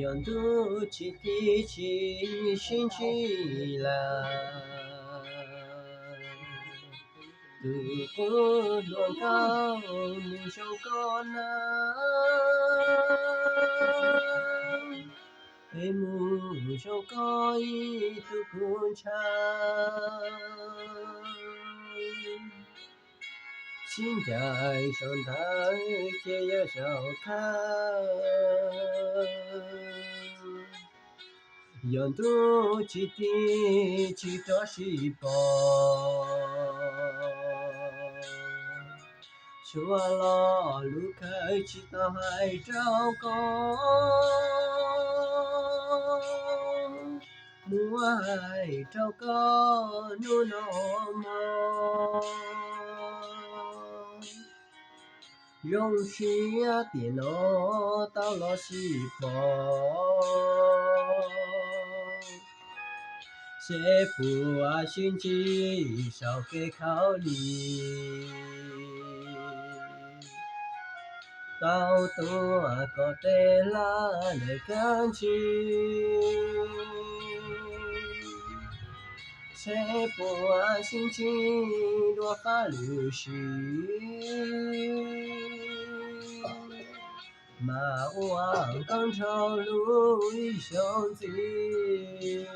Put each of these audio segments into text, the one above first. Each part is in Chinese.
养肚脐地起心起来，独孤罗高木小高那，木小高一独孤茶。心在上台，天也笑看。养肚脐地起着细胞，说了路开起大海照高，母爱照高努那么。容许啊电脑到了细胞，谁不啊心机少给考虑，到头啊搞得啦的感情，谁不啊心情多法律系。马往港朝路一兄弟，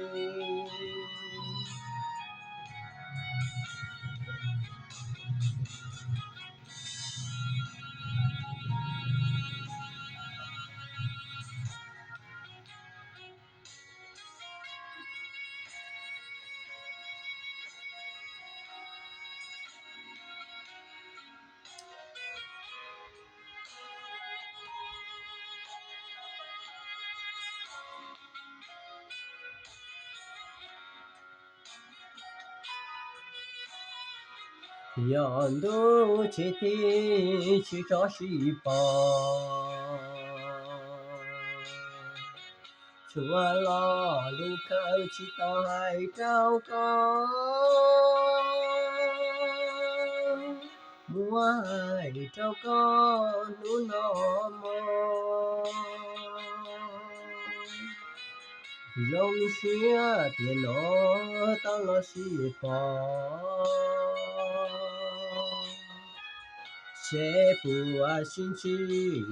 养肚脐地起着细胞，出完了路开起大海照高，母爱照高努那么。容许啊电脑当了细胞，谁不啊心情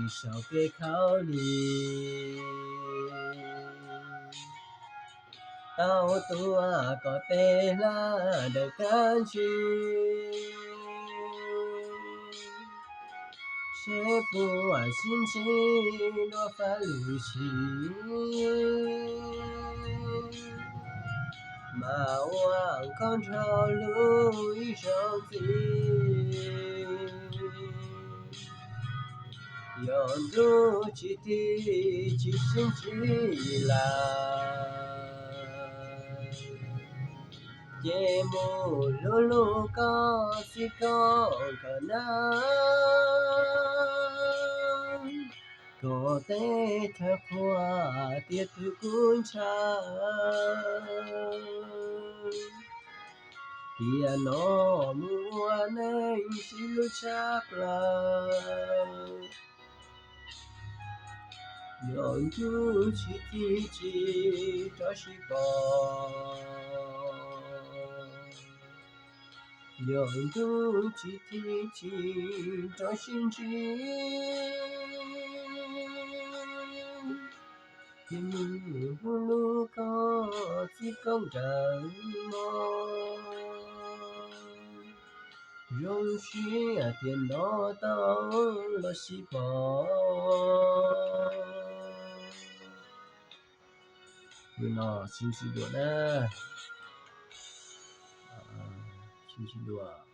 少给考虑，到头啊搞得啦的感情，谁不啊心情多法律系。马往港朝路一兄弟，养肚脐地起心起来，节目路路高是高可能，có thể thác hoa tiết thứ cuốn trà tia nó mua nên xin lu chắc là nhọn chú chỉ cho sĩ bò nhọn chú chỉ cho xin chỉ thiên lu có chỉ công trận mò容许啊电脑到了细胞，你那星期六呢？星期六啊。